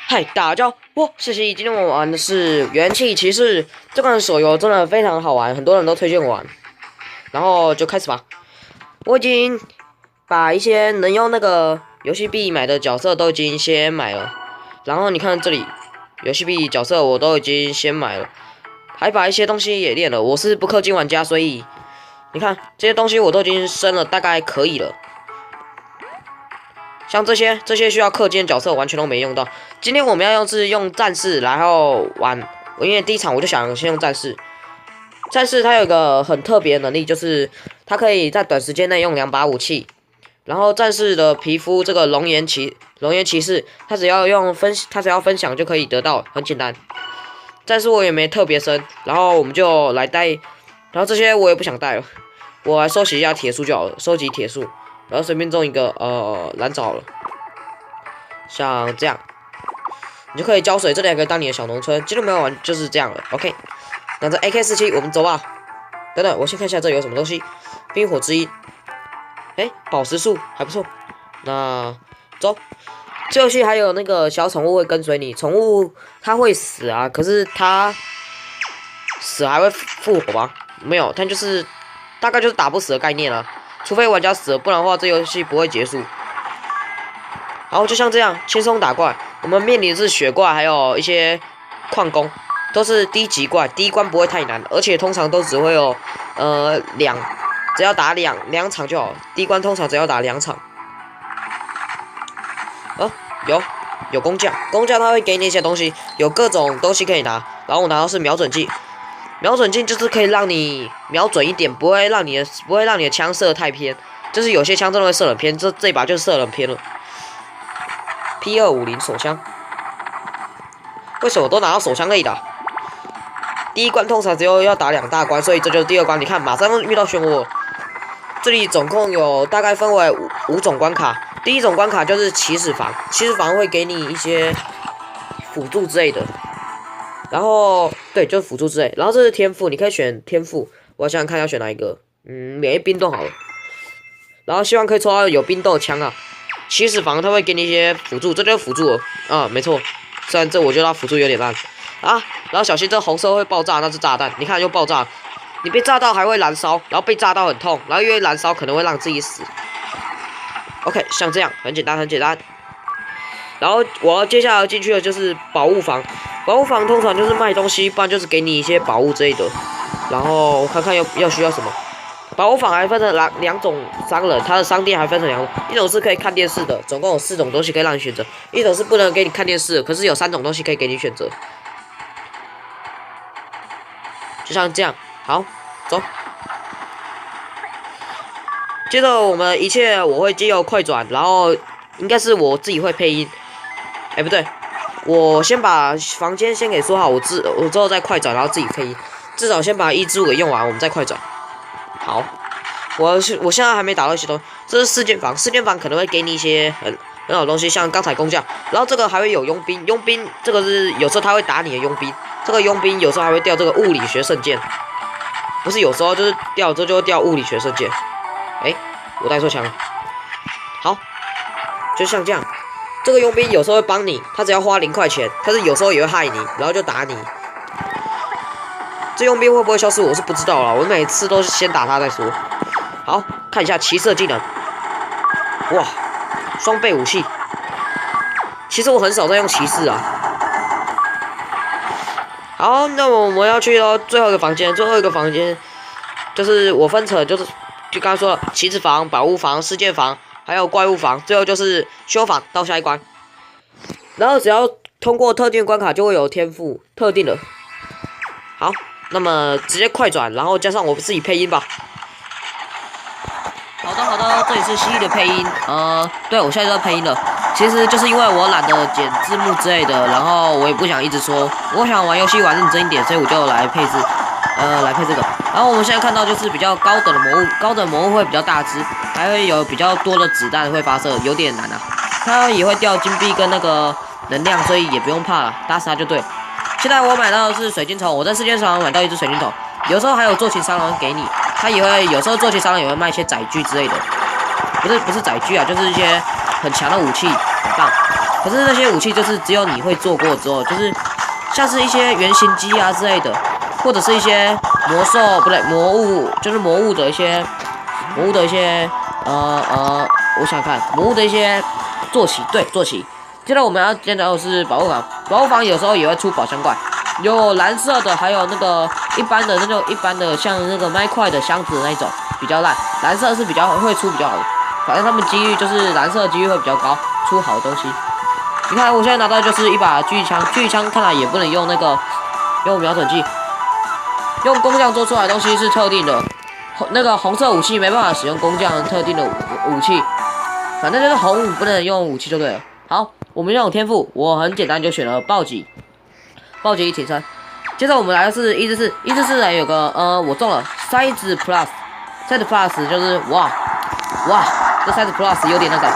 嗨，大家好，我是西，今天我玩的是元气骑士这款手游，真的非常好玩，很多人都推荐我玩，然后就开始吧。我已经把一些能用那个游戏币买的角色都已经先买了，然后你看这里，游戏币角色我都已经先买了，还把一些东西也练了。我是不氪金玩家，所以你看这些东西我都已经升了，大概可以了。像这些需要氪金的角色完全都没用到。今天我们要用战士，然后玩。因为第一场我就想先用战士。战士它有一个很特别的能力，就是它可以在短时间内用2把武器。然后战士的皮肤这个龙岩骑士，它只要分享就可以得到，很简单。战士我也没特别升，然后我们就来带。然后这些我也不想带了，我来收集一下铁树就好了，收集铁树。然后随便种一个蓝藻了，像这样，你就可以浇水，这里还可以当你的小农村。今天没有玩就是这样了 ，OK。拿着 AK47，我们走吧。等等，我先看一下这有什么东西。冰火之音，宝石树还不错。那走，这游戏还有那个小宠物会跟随你，宠物它会死啊，可是它死还会复活吗？没有，它就是大概就是打不死的概念了。除非玩家死了，不然的话这游戏不会结束。好，就像这样轻松打怪。我们面临的是雪怪，还有一些矿工，都是低级怪，第一关不会太难，而且通常都只会有只要打两场就好。第一关通常只要打2场。有工匠他会给你一些东西，有各种东西可以拿。然后我拿到是瞄准镜。瞄准镜就是可以让你瞄准一点，不会让你的枪射太偏，就是有些枪真的会射很偏，这一把就射很偏了。P250手枪，为什么我都拿到手枪可以打？第一关通常只有要打2大关，所以这就是第2关。你看，马上遇到漩涡。这里总共有大概分为5种关卡。第一种关卡就是起始房，起始房会给你一些辅助之类的。然后对，就是辅助之类。然后这是天赋，你可以选天赋。我想想看要选哪一个。免疫冰冻好了。然后希望可以抽到有冰冻枪啊。起始房它会给你一些辅助，这就是辅助了啊，没错。虽然这我觉得它辅助有点烂啊。然后小心这红色会爆炸，那是炸弹。你看又爆炸，你被炸到还会燃烧，然后被炸到很痛，然后因为燃烧可能会让自己死。OK， 像这样很简单很简单。然后我要接下来进去的就是宝物房。宝物房通常就是卖东西，不然就是给你一些宝物之类的。然后我看看要需要什么。宝物房还分成两种商人，它的商店还分成2种，一种是可以看电视的，总共有4种东西可以让你选择；一种是不能给你看电视的，可是有3种东西可以给你选择。就像这样，好，走。接着我们一切我会借由快转，然后应该是我自己会配音。不对。我先把房间先给说好，我之后再快转，然后自己配音。至少先把1之5给用完，我们再快转。好，我现在还没打到一些东西。这是4间房，可能会给你一些很好的东西，像刚才工匠。然后这个还会有佣兵，这个是有时候他会打你的佣兵。这个佣兵有时候还会掉这个物理学圣剑，不是有时候就是掉之后就会掉物理学圣剑。我带错枪了。好，就像这样。这个佣兵有时候会帮你，他只要花0块钱，但是有时候也会害你，然后就打你。这佣兵会不会消失，我是不知道啦，我每次都是先打他再说。好，看一下骑士的技能。哇，双倍武器。其实我很少在用骑士啊。好，那我们要去到最后一个房间，就是我分成就刚刚说了，骑士房、宝物房、世界房。还有怪物房，最后就是修房到下一关。然后只要通过特定关卡，就会有天赋特定的。好，那么直接快转，然后加上我自己配音吧。好的，这里是蜥蜴的配音。对，我现在在配音了。其实就是因为我懒得剪字幕之类的，然后我也不想一直说，我想玩游戏玩认真一点，所以我就来配这个。然后我们现在看到就是比较高等的魔物，高等魔物会比较大只，还会有比较多的子弹会发射，有点难啊。它也会掉金币跟那个能量，所以也不用怕了，打死它就对了。现在我买到的是水晶虫，我在世界上买到一只水晶虫，有时候还有坐骑商人给你，他也会有时候坐骑商人也会卖一些载具之类的。不是载具啊，就是一些很强的武器，很棒。可是那些武器就是只有你会做过之后，就是像是一些原型机啊之类的，或者是一些魔兽不对魔物，就是魔物的一些我想看魔物的一些坐骑，对坐骑。接着我们要见到的是保护房，保护房有时候也会出宝箱怪，有蓝色的，还有那个一般的像那个麦块的箱子的那种比较烂，蓝色是比较会出比较好的，反正他们机遇就是蓝色的机遇会比较高，出好的东西。你看我现在拿到就是一把狙击枪，狙击枪看来也不能用用瞄准器，用工匠做出来的东西是特定的，那个红色武器没办法使用工匠特定的武器，反正就是红武不能用武器就对了。好，我们这种天赋，我很简单就选了暴击一挺身。接着我们来的是1至4，1至4呢有个我中了size plus 就是哇，这size plus 有点那个。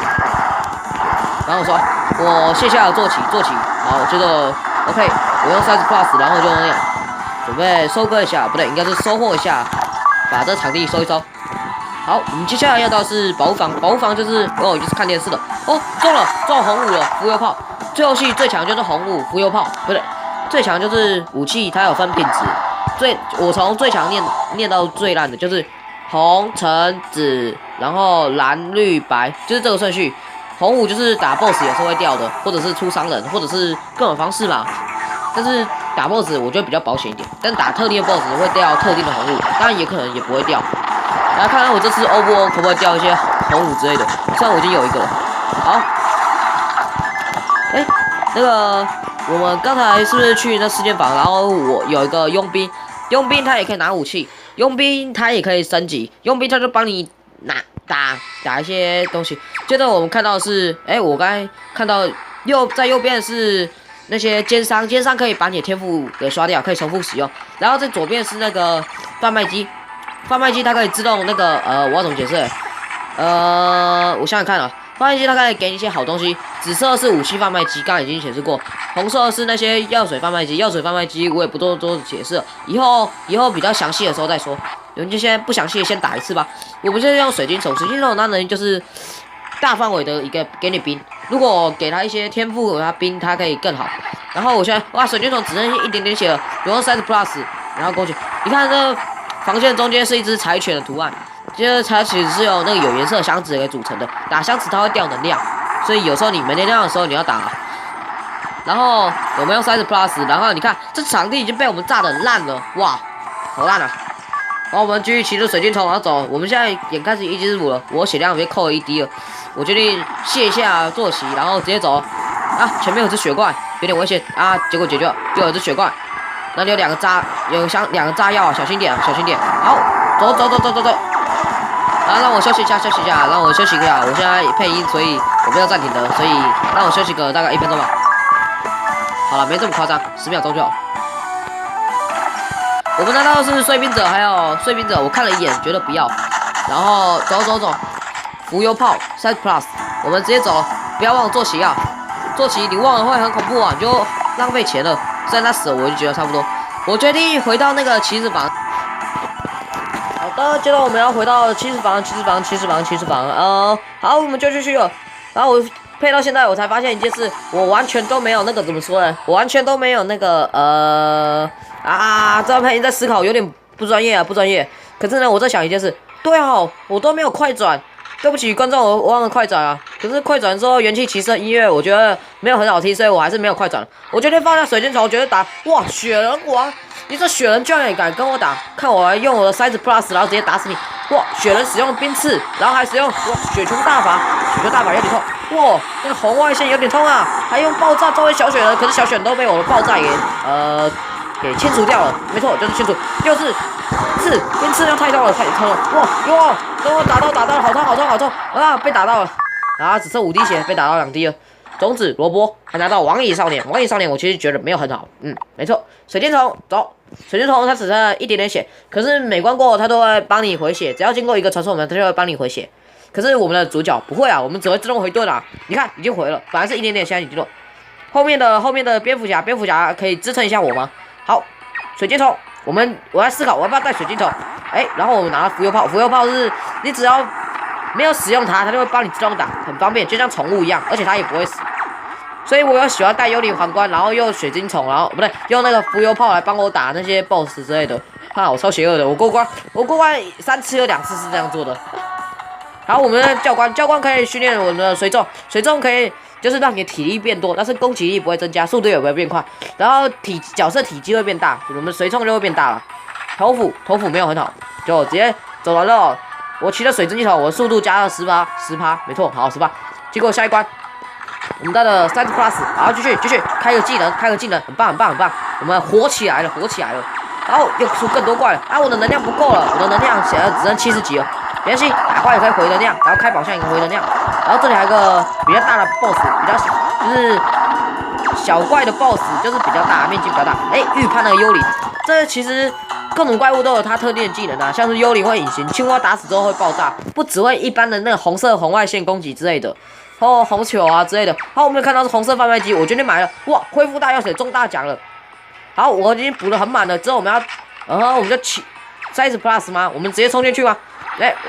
然后我说我卸下了坐骑，好，这个 OK， 我用size plus， 然后就那样准备收割一下，不对，应该是收获一下，把这场地收一收。好，我们接下来要到的是保护房就是就是看电视的哦，中红武了，浮游炮。这游戏最强就是红武浮游炮，不对，最强就是武器，它有分品质。我从最强念到最烂的，就是红、橙、紫，然后蓝、绿、白，就是这个顺序。红武就是打 BOSS 也是会掉的，或者是出伤人，或者是各种方式嘛。但是打 BOSS 我觉得比较保险一点，但打特定的 BOSS 会掉特定的红武，当然也可能也不会掉。来看看我这次欧不欧可不可以掉一些红武之类的，虽然我已经有一个了。好，那个我们刚才是不是去那4间房？然后我有一个佣兵他也可以拿武器，佣兵他也可以升级，佣兵他就帮你打一些东西。接着我们看到的是，我刚才看到在右边的是那些奸商可以把你的天赋给刷掉，可以重复使用。然后在左边是那个贩卖机它可以自动那个我要怎么解释？我想想看啊，贩卖机它可以给你一些好东西。紫色是武器贩卖机，刚刚已经显示过。红色是那些药水贩卖机，我也不多解释了，以后比较详细的时候再说。我们就现在不详细的先打一次吧。我们现在用水晶虫它能力就是大范围的一个给你兵，如果给他一些天赋给他兵，他可以更好。然后我现在哇，水晶虫只剩一点点血了，有用size plus， 然后过去，你看这防线中间是一只柴犬的图案，接着它其实是由那个有颜色箱子给组成的，打箱子它会掉能量，所以有时候你没能量的时候你要打。然后我们用size plus， 然后你看这场地已经被我们炸得很烂了，哇，好烂啊！然后我们继续骑着水晶虫往上走，我们现在眼看是1至5了，我血量被扣了1滴了，我决定卸一下坐骑，然后直接走。啊，前面有只雪怪，有点危险啊！结果解决了，就有只雪怪，那里有2个炸药，小心点。好，走。啊，让我休息一下，让我休息一下。我现在配音，所以我没有暂停的，所以让我休息个大概1分钟吧。好了，没这么夸张，10秒钟就好。我们拿到的是碎冰者，还有碎冰者，我看了一眼，觉得不要。然后走，浮游炮size plus， 我们直接走，不要忘了坐骑啊！坐骑你忘了会很恐怖啊，你就浪费钱了。虽然他死了，我就觉得差不多。我决定回到那个骑士房。好的，接着我们要回到骑士房。好，我们就继续了。然后我配到现在，我才发现一件事，我完全都没有那个怎么说呢？我完全都没有那个这样配音在思考有点不专业。可是呢，我在想一件事，对哦，我都没有快转。对不起观众，我忘了快转啊。可是快转之后，元气骑士音乐我觉得没有很好听，所以我还是没有快转。我决定放下水晶虫，我决定打。哇，雪人王！你这雪人居然也敢跟我打？看我用我的size plus， 然后直接打死你！哇，雪人使用冰刺，然后还使用雪球大法有点痛。哇，那个红外线有点痛啊！还用爆炸作为小雪人，可是小雪人都被我的爆炸给清除掉了。没错，就是清除，冰刺量太高了，哇，跟我打到，好痛啊！被打到了啊，只剩5滴血，被打到2滴了。种子萝卜还拿到王野少年，我其实觉得没有很好，没错。水晶虫走，水晶虫它只剩1点点血，可是每关过后它都会帮你回血，只要经过一个传送门，它就会帮你回血。可是我们的主角不会啊，我们只会自动回盾啊。你看已经回了，本来是1点点，现在已经了。后面的蝙蝠侠可以支撑一下我吗？好，水晶虫，我在思考我要不要带水晶虫。然后我们拿了浮游炮是你只要没有使用它，它就会帮你自动打，很方便，就像宠物一样，而且它也不会死。所以我又喜欢带幽灵皇冠，然后用水晶虫，然后不对，用那个浮游炮来帮我打那些 BOSS 之类的。哈，我超邪恶的，我过关3次有2次是这样做的。然后我们的教官可以训练我们的水众可以就是让你的体力变多，但是攻击力不会增加，速度也不会变快。然后角色体积会变大，我们水众就会变大了。头斧没有很好，就直接走完了。我骑的水晶球，我的速度加了10%，没错，好18。结果下一关。我们到了30 plus， 好，继续开个技能，很棒，我们火起来了，然后又出更多怪了，啊，我的能量不够了，我的能量显然只剩70级了，没关系，打怪也可以回能量，然后开宝箱也可以回能量，然后这里还有个比较大的 boss， 比较小，就是小怪的 boss， 就是比较大，面积比较大，预判那个幽灵，这其实各种怪物都有它特定的技能啊，像是幽灵会隐形，青蛙打死之后会爆炸，不只会一般的那个红外线攻击之类的。红球啊之类的。好，我们看到是红色贩卖机，我决定买了。哇，恢复大药水中大奖了。好，我已经补得很满了。之后我们要，我们就起30 plus 吗？我们直接冲进去吗？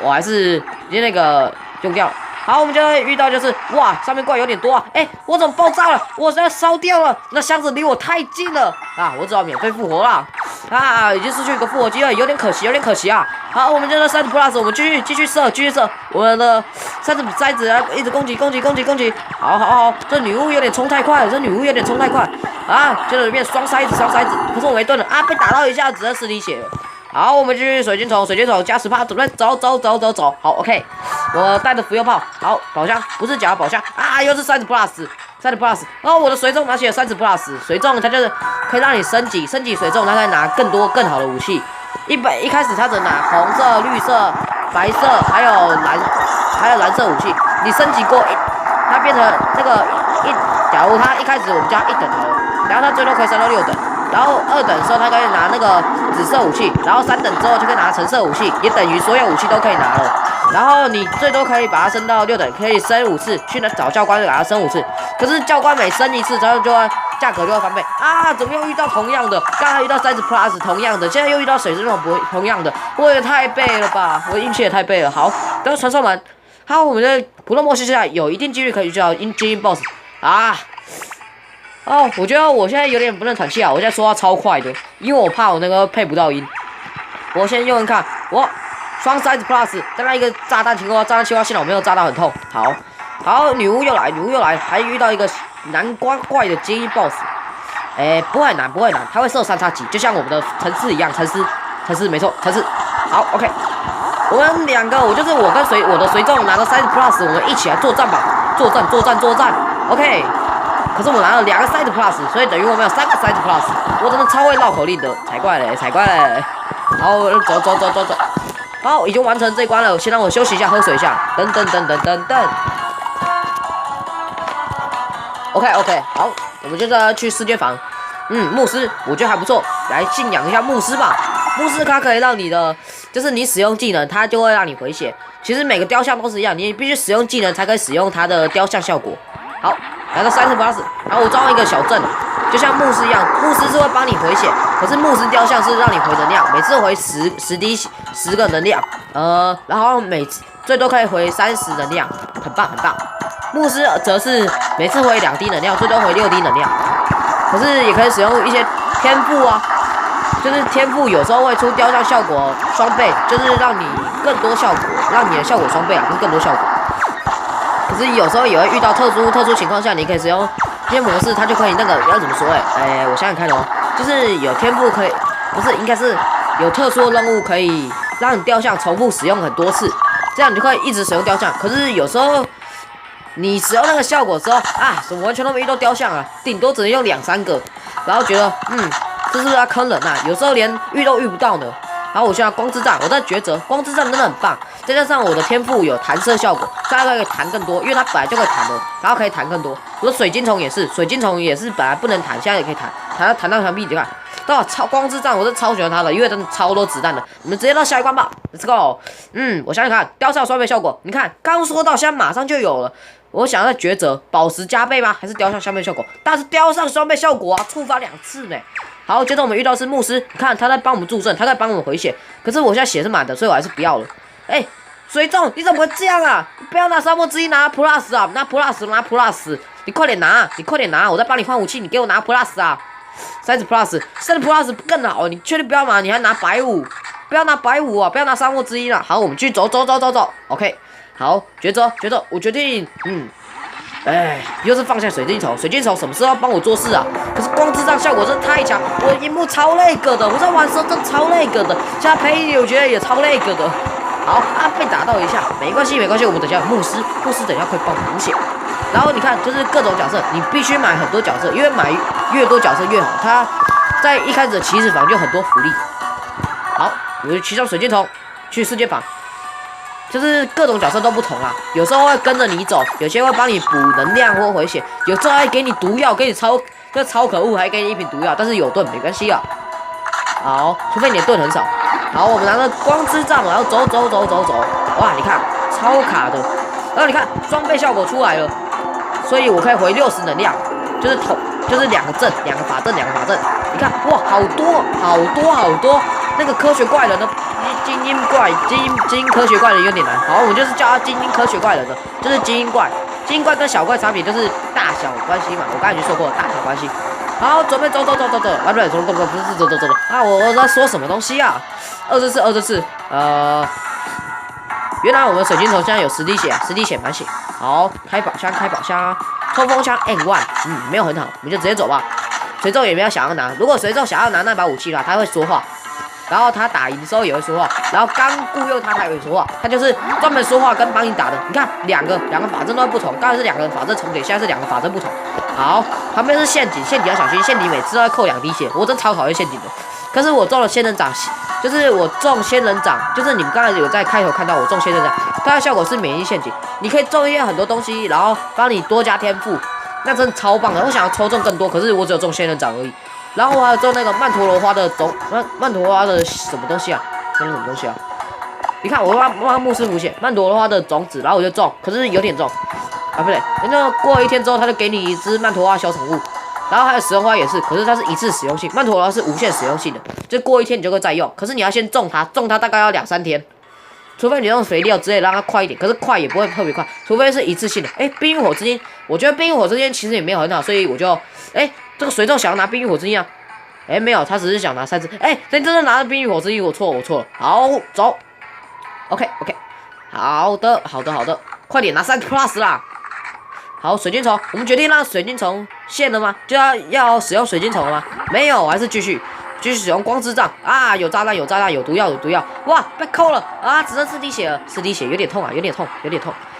我还是直接那个用掉。好，我们就会遇到就是哇，上面怪有点多啊！我怎么爆炸了？我现在烧掉了，那箱子离我太近了啊！我只好免费复活了啊！已经失去一个复活机会，有点可惜啊！好，我们就30 plus， 我们继续射，我们的塞子啊，一直攻击！好，这女巫有点冲太快了，啊！接着变双塞子，可是我没盾了啊，被打到一下，只剩10滴血了。好，我们继续水晶虫加10%，准备走。好 ，OK， 我带着浮游炮，好，宝箱不是假的宝箱啊，又是30 plus，然后我的水众拿起了30 plus， 水众它就是可以让你升级水众，它可以拿更多更好的武器。一开始它只能拿红色、绿色、白色，还有蓝色武器。你升级过它变成那个假如它一开始我们加1等好了，然后它最多可以升到6等。然后2等的时候，他可以拿那个紫色武器，然后3等之后就可以拿橙色武器，也等于所有武器都可以拿了。然后你最多可以把它升到6等，可以升5次，去找教官给它升5次。可是教官每升1次，然后价格就会翻倍啊！怎么又遇到同样的？刚才遇到30 plus 同样的，现在又遇到水之龙同样的，我也太背了吧！我运气也太背了。好，等传送门，好，我们的普通模式下有一定几率可以遇到精英 boss 啊。我觉得我现在有点不能喘气啊！我现在说话超快的，因为我怕我那个配不到音。我先用看，我双30 plus， 再来一个炸弹青蛙，幸好我没有炸到很痛。好，女巫又来，还遇到一个难关怪的精英 boss。不会很难，他会射3叉戟，就像我们的城市一样，城市没错，城市。好 ，OK， 我们两个，我跟我的随众拿到30 plus， 我们一起来作战吧，作战 ，OK。可是我拿了2个30 plus， 所以等于我们有3个30 plus， 我真的超会绕口令的，才怪嘞！好，走，好，已经完成这一关了，先让我休息一下，喝水一下，等。OK， 好，我们现在去世界房，牧师，我觉得还不错，来信仰一下牧师吧。牧师它可以让你的，就是你使用技能，它就会让你回血。其实每个雕像都是一样，你必须使用技能才可以使用它的雕像效果。好，来到30 plus， 然后我装一个小镇，就像牧师一样，牧师是会帮你回血，可是牧师雕像是让你回能量，每次回10个能量，然后每次最多可以回30能量，很棒。牧师则是每次回2滴能量，最多回6滴能量，可是也可以使用一些天赋啊，就是天赋有时候会出雕像效果双倍，就是让你更多效果，让你的效果双倍啊，不是更多效果。可是有时候也会遇到特殊情况下，你可以使用这些模式，它就可以那个要怎么说？我想想看哦，就是有天赋可以，不是应该是有特殊的任务可以让你雕像重复使用很多次，这样你就可以一直使用雕像。可是有时候你使用那个效果之后啊，怎么完全都没遇到雕像啊？顶多只能用2、3个，然后觉得这是不是要坑人啊？有时候连遇都遇不到呢。然后我现在光之战，我在抉择，光之战真的很棒，再加上我的天赋有弹射效果，所以它可以弹更多，因为它本来就会弹的，然后可以弹更多。我的水晶虫也是本来不能弹，现在也可以弹到墙壁，你看，超光之战我是超喜欢它的，因为真的超多子弹的。我们直接到下一关吧 ，Let's go。我想想看，雕像双倍效果，你看刚说到，现在马上就有了。我想要再抉择，宝石加倍吗？还是雕像双倍效果？但是雕像双倍效果啊，触发2次呢。好，接着我们遇到的是牧师，你看他在帮我们助阵，他在帮我们回血。可是我现在血是满的，所以我还是不要了。水粽，你怎么会这样啊？不要拿沙漠之一，拿 plus 啊，拿 plus，拿 plus，你快点拿，你快点拿，我在帮你换武器，你给我拿 plus 啊，30 plus，30 plus 更好，你确定不要拿？你还拿150，不要拿150啊，不要拿沙漠之一了。好，我们继续走，OK， 好，抉择，我决定，又是放下水晶虫什么时候要帮我做事啊？可是光之杖效果真的太强，我荧幕超那个的，我在玩的时候真的超那个的，现在配音我觉得也超那个的。好啊，被打到一下，没关系，我们等一下牧师等一下会帮我补血。然后你看，就是各种角色，你必须买很多角色，因为买越多角色越好。它在一开始的骑士房就很多福利。好，我就骑上水晶虫去世界房，就是各种角色都不同啦。有时候会跟着你走，有些会帮你补能量或回血，有时候还给你毒药，给你超可恶，还给你一瓶毒药，但是有盾没关系啊。好，除非你的盾很少。好，我们拿着光之杖，然后走，哇，你看超卡的，然后你看装备效果出来了，所以我可以回60能量，就是2个阵，2个法阵，你看哇，好多，那个科学怪人呢？精英科学怪人有点难。好，我们就是叫他精英科学怪人的，就是精英怪跟小怪差别就是大小关系嘛，我刚才已经说过了，大小关系。好，准备走，啊不对，不是走啊！我在说什么东西啊？244，原来我们水晶虫现在有10滴血满血。好，开宝箱，冲锋枪 N1，没有很好，我们就直接走吧。水咒也没有想要拿，如果水咒想要拿那把武器的话，他会说话，然后他打赢的时候也会说话，然后刚雇佣他也会说话，他就是专门说话跟帮你打的。你看两个法阵都不同，刚才是2个法阵重叠，现在是2个法阵不同。好，旁边是陷阱要小心，陷阱每次都要扣2滴血，我真超讨厌陷阱的。可是我中了仙人掌，就是我中仙人掌，就是你们刚才有在开头看到我中仙人掌，它的效果是免疫陷阱，你可以中一些很多东西，然后帮你多加天赋，那真的超棒的。我想要抽中更多，可是我只有中仙人掌而已。然后我还有中那个曼陀罗花的曼陀罗花的什么东西啊？那是什么东西啊？你看我帮牧师补血，曼陀罗花的种子，然后我就中，可是有点中。啊，不对，那过了1天之后，他就给你一只曼陀罗花小宠物，然后还有食人花也是，可是它是一次使用性，曼陀罗花是无限使用性的，就过1天你就会再用，可是你要先种它大概要2-3天，除非你用肥料之类让它快一点，可是快也不会特别快，除非是一次性的。冰与火之间，我觉得冰与火之间其实也没有很好，所以我就这个水咒想要拿冰与火之一啊，没有，他只是想拿3只，真正拿着冰与火之一，我错了，好走 ，OK， 好的，快点拿3 plus 啦。好，水晶虫，我们决定让水晶虫现了吗？就要使用水晶虫了吗？没有，我还是继续使用光之杖啊！有炸弹，有毒药，哇，被扣了啊！只剩4滴血了，4滴血有点痛啊，有点痛。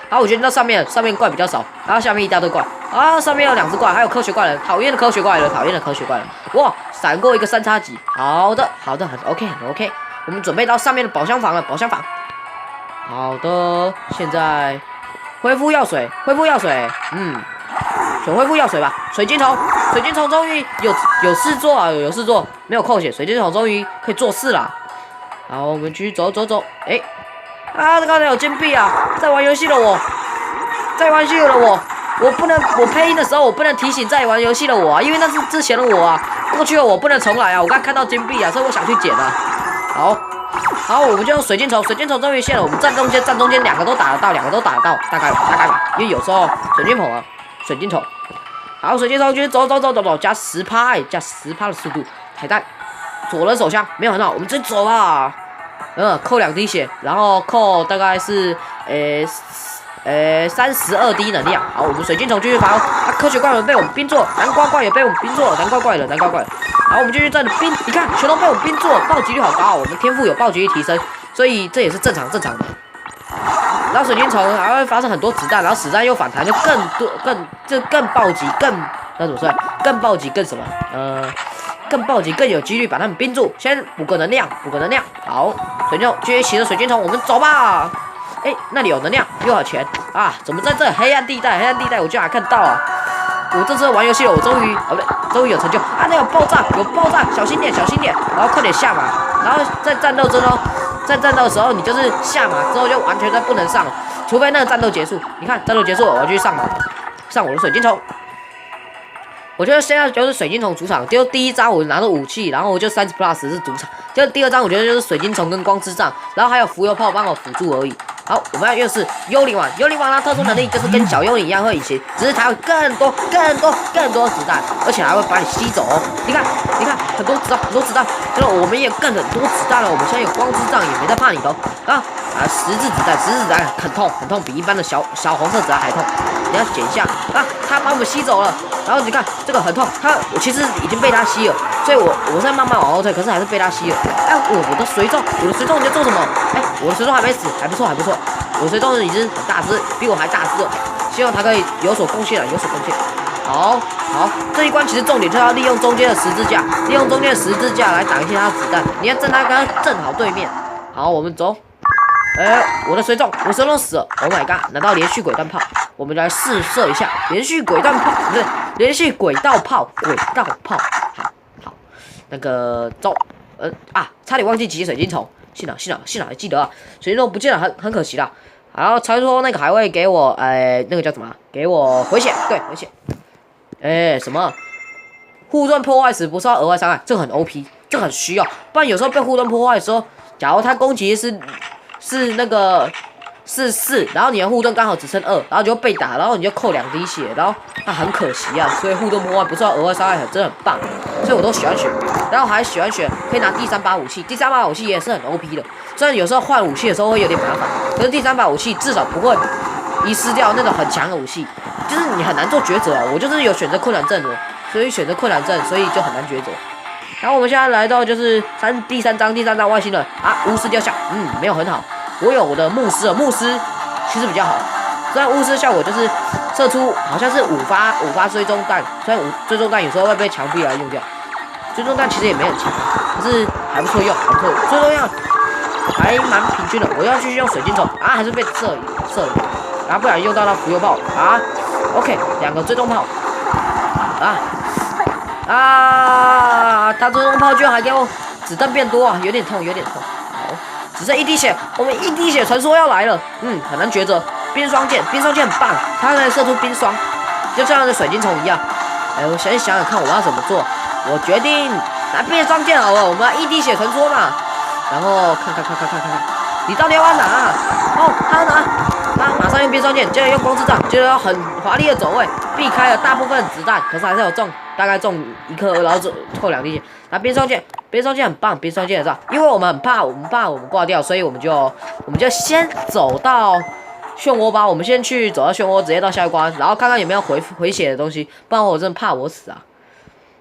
好，我觉得那上面怪比较少，然后下面一大堆怪啊，上面有2只怪，还有科学怪人，讨厌的科学怪人，哇，闪过一个3叉戟，好的，很 OK，我们准备到上面的宝箱房了，好的，现在。恢复药水，选恢复药水吧。水晶虫终于有事做啊，没有扣血，水晶虫终于可以做事了。好，我们继续走。刚才有金币啊，在玩游戏的我，我配音的时候我不能提醒在玩游戏的我啊，因为那是之前的我啊，过去的我不能重来啊。我刚看到金币啊，所以我想去捡啊。好，我们就用水晶虫终于现了。我们站中间2个都打得到，大概吧。因为有时候水晶虫。好，水晶虫继续走，加10%，加10%的速度。彩蛋，左轮手枪没有很好，我们直接走吧。扣2滴血，然后扣大概是32滴能量。好，我们水晶虫继续跑啊！科学怪人被我们冰做，南瓜怪也被我们冰做了，南瓜怪了。好，我们继续站着冰，你看全都被我们冰做了，暴击率好高，我们天赋有暴击率提升，所以这也是正常的。然后水晶虫还会发生很多子弹，然后子弹又反弹，就更暴击，那怎么说？更暴击更什么？更暴击更有几率把他们冰住。先补个能量。好，水晶虫继续骑着水晶虫，我们走吧。那里有能量，又有钱啊！怎么在这黑暗地带，我居然还看到啊！我这次玩游戏了，我终于有成就啊！那有爆炸，小心点，然后快点下马，然后在战斗的时候，你就是下马之后就完全不能上了，除非那个战斗结束。你看战斗结束了，我要去上马，上我的水晶虫。我觉得现在就是水晶虫主场，就第1章我拿着武器，然后我就30 plus 是主场，就第2章我觉得就是水晶虫跟光之杖，然后还有浮游炮帮我辅助而已。好，我们要用的是幽灵王。幽灵王它特殊能力就是跟小幽灵一样会隐形，只是它会更多子弹，而且还会把你吸走哦。你看，很多子弹，就是我们也更很多子弹了。我们现在有光之杖，也没在怕你的十字子弹很痛，比一般的小红色子弹还痛。你要捡一下它把我们吸走了。然后你看这个很痛，我其实已经被它吸了，所以我现在慢慢往后退，可是还是被它吸了。我的水粽你在做什么？我的水粽还没死，还不错。我的水粽已经很大只，比我还大只了。希望它可以有所贡献。好，这一关其实重点就是要利用中间的十字架，来挡一些它的子弹。你要站它刚刚正好对面。好，我们走。我的水粽死了 ！Oh my god！ 难道连续轨道炮？我们来试射一下连续轨道炮，不对，连续轨道炮。好，那个走。差点忘记集水晶虫，幸好还记得啊，水晶虫不见了，很可惜啦。然后传说那个还会给我那个叫什么？给我回血，对，回血。什么？护盾破坏时不受到额外伤害，这个很 OP， 这个很需要。不然有时候被护盾破坏的时候，假如他攻击是那个4，然后你的护盾刚好只剩2，然后就被打，然后你就扣2滴血，然后很可惜啊。所以护盾破坏不受到额外伤害，真的很棒，所以我都喜欢选。然后还喜欢选可以拿第3把武器，第3把武器也是很 OP 的。虽然有时候换武器的时候会有点麻烦，可是第3把武器至少不会遗失掉那种很强的武器，就是你很难做抉择啊。我就是有选择困难症的，所以选择困难症，所以就很难抉择。然后我们现在来到就是第三章外星人巫师雕像，没有很好。我有我的牧师其实比较好。虽然巫师效果就是射出好像是5发追踪弹，虽然追踪弹有时候会被墙壁来用掉，追踪弹其实也没很强，可是还不错用，追踪样还蛮平均的。我要继续用水晶虫还是被射了，然后不然用到那浮游炮OK， 2个追踪炮他追踪炮居然还给我子弹变多有点痛。好，只剩1滴血，我们1滴血传说要来了，很难抉择。冰霜剑很棒，它可以射出冰霜，就像是水晶虫一样。我先想想看我要怎么做，我决定拿冰霜剑好了，我们要1滴血传说嘛。然后看，你到底要拿他要拿，他马上用冰霜剑，接着用光之杖，接着要很华丽的走位，避开了大部分子弹，可是还是有中，大概中1颗，然后扣2滴血。拿冰霜剑很棒，冰霜剑很棒，因为我们很怕我们挂掉，所以我们就先走到漩涡吧。我们先去走到漩涡，直接到下一关，然后看看有没有回血的东西，不然我真的怕我死啊。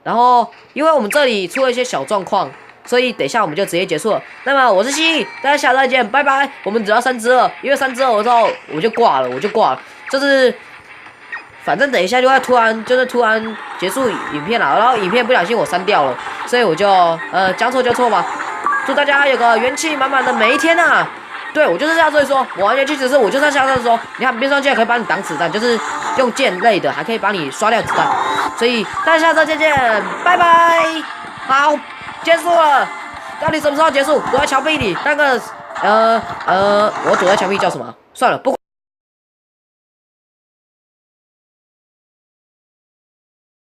然后因为我们这里出了一些小状况，所以等一下我们就直接结束了。那么我是蜥蜴，大家下次再见，拜拜。我们只要3只2，因为3只2之后我就挂了，就是反正等一下就会突然结束影片了，然后影片不小心我删掉了，所以我就将错就错吧。祝大家有个元气满满的每一天啊！对，我就是要这说，我完全去只是我就是要下这说，你看冰霜剑可以帮你挡子弹，就是用剑类的还可以帮你刷掉子弹，所以大家下次再见，拜拜。好，结束了，到底什么时候结束？躲在墙壁里，那个我躲在墙壁叫什么？算了，不管。